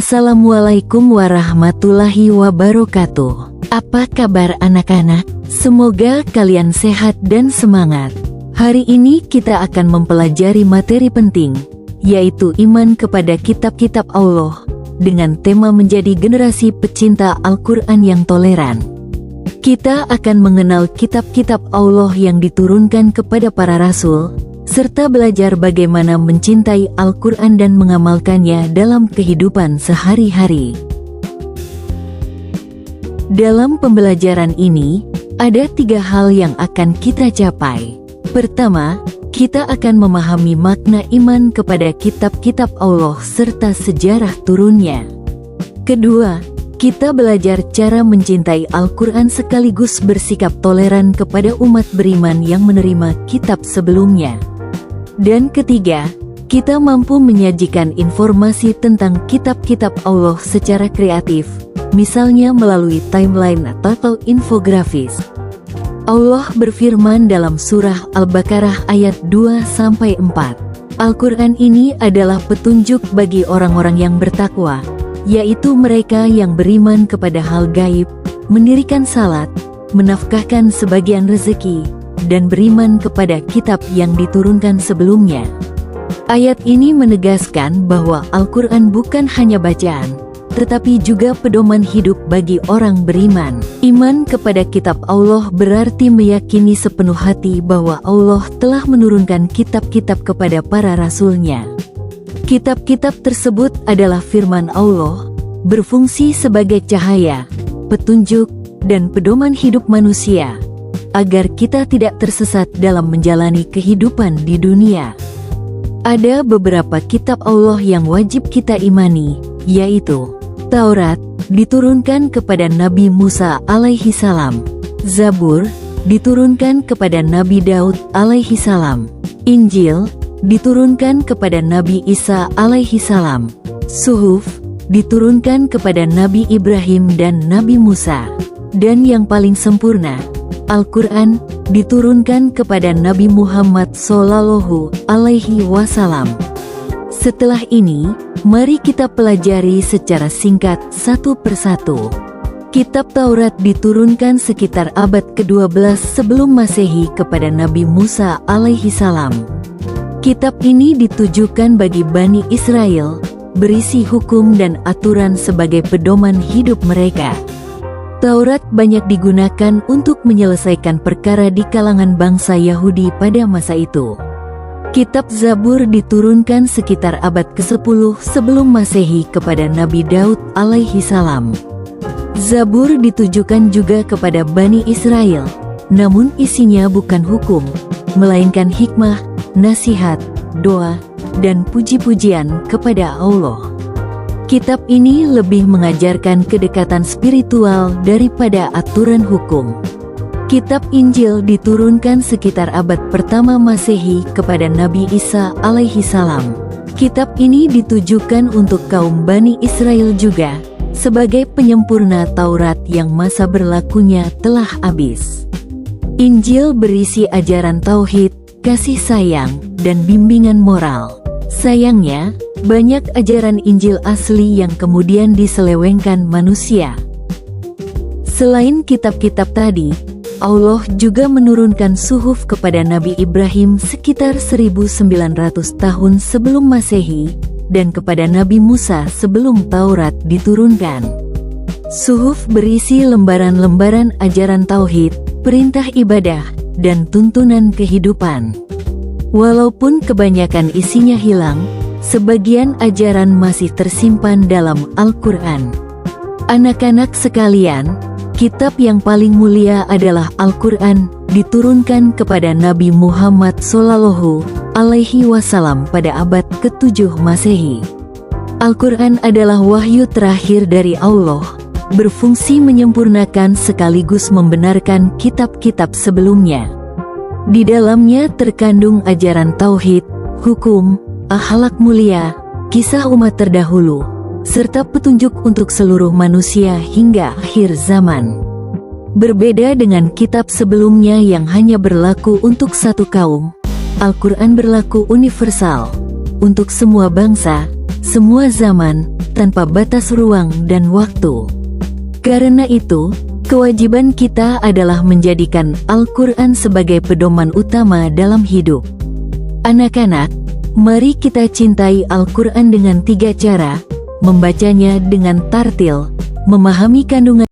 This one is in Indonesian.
Assalamualaikum warahmatullahi wabarakatuh. Apa kabar anak-anak? Semoga kalian sehat dan semangat. Hari ini kita akan mempelajari materi penting, yaitu iman kepada kitab-kitab Allah, dengan tema menjadi generasi pecinta Al-Quran yang toleran. Kita akan mengenal kitab-kitab Allah yang diturunkan kepada para rasul, serta belajar bagaimana mencintai Al-Quran dan mengamalkannya dalam kehidupan sehari-hari. Dalam pembelajaran ini, ada 3 hal yang akan kita capai. Pertama, kita akan memahami makna iman kepada kitab-kitab Allah serta sejarah turunnya. Kedua, kita belajar cara mencintai Al-Quran sekaligus bersikap toleran kepada umat beriman yang menerima kitab sebelumnya. Dan ketiga, kita mampu menyajikan informasi tentang kitab-kitab Allah secara kreatif, misalnya melalui timeline atau infografis. Allah berfirman dalam surah Al-Baqarah ayat 2-4. Al-Quran ini adalah petunjuk bagi orang-orang yang bertakwa, yaitu mereka yang beriman kepada hal gaib, mendirikan salat, menafkahkan sebagian rezeki, dan beriman kepada kitab yang diturunkan sebelumnya. Ayat ini menegaskan bahwa Al-Quran bukan hanya bacaan, tetapi juga pedoman hidup bagi orang beriman. Iman kepada kitab Allah berarti meyakini sepenuh hati bahwa Allah telah menurunkan kitab-kitab kepada para rasulnya. Kitab-kitab tersebut adalah firman Allah, berfungsi sebagai cahaya, petunjuk, dan pedoman hidup manusia, agar kita tidak tersesat dalam menjalani kehidupan di dunia. Ada beberapa kitab Allah yang wajib kita imani, yaitu Taurat, diturunkan kepada Nabi Musa alaihi salam. Zabur, diturunkan kepada Nabi Daud alaihi salam. Injil, diturunkan kepada Nabi Isa alaihi salam. Suhuf, diturunkan kepada Nabi Ibrahim dan Nabi Musa. Dan yang paling sempurna, Al-Quran, diturunkan kepada Nabi Muhammad Sallallahu Alaihi Wasallam. Setelah ini, mari kita pelajari secara singkat satu persatu. Kitab Taurat diturunkan sekitar abad ke-12 sebelum Masehi kepada Nabi Musa alaihi salam. Kitab ini ditujukan bagi Bani Israel, berisi hukum dan aturan sebagai pedoman hidup mereka. Taurat banyak digunakan untuk menyelesaikan perkara di kalangan bangsa Yahudi pada masa itu. Kitab Zabur diturunkan sekitar abad ke-10 sebelum Masehi kepada Nabi Daud alaihi salam. Zabur ditujukan juga kepada Bani Israel, namun isinya bukan hukum, melainkan hikmah, nasihat, doa, dan puji-pujian kepada Allah. Kitab ini lebih mengajarkan kedekatan spiritual daripada aturan hukum. Kitab Injil diturunkan sekitar abad pertama Masehi kepada Nabi Isa alaihi salam. Kitab ini ditujukan untuk kaum Bani Israel juga, sebagai penyempurna Taurat yang masa berlakunya telah habis. Injil berisi ajaran tauhid, kasih sayang, dan bimbingan moral. Sayangnya, banyak ajaran Injil asli yang kemudian diselewengkan manusia. Selain kitab-kitab tadi, Allah juga menurunkan suhuf kepada Nabi Ibrahim sekitar 1900 tahun sebelum Masehi, dan kepada Nabi Musa sebelum Taurat diturunkan. Suhuf berisi lembaran-lembaran ajaran tauhid, perintah ibadah, dan tuntunan kehidupan. Walaupun kebanyakan isinya hilang, sebagian ajaran masih tersimpan dalam Al-Quran. Anak-anak sekalian, kitab yang paling mulia adalah Al-Quran, diturunkan kepada Nabi Muhammad Sallallahu Alaihi Wasallam pada abad ke-7 Masehi. Al-Quran adalah wahyu terakhir dari Allah, berfungsi menyempurnakan sekaligus membenarkan kitab-kitab sebelumnya. Di dalamnya terkandung ajaran tauhid, hukum, akhlak mulia, kisah umat terdahulu, serta petunjuk untuk seluruh manusia hingga akhir zaman. Berbeda dengan kitab sebelumnya yang hanya berlaku untuk satu kaum, Al-Quran berlaku universal, untuk semua bangsa, semua zaman, tanpa batas ruang dan waktu. Karena itu, kewajiban kita adalah menjadikan Al-Quran sebagai pedoman utama dalam hidup. Anak-anak, mari kita cintai Al-Quran dengan 3 cara: membacanya dengan tartil, memahami kandungan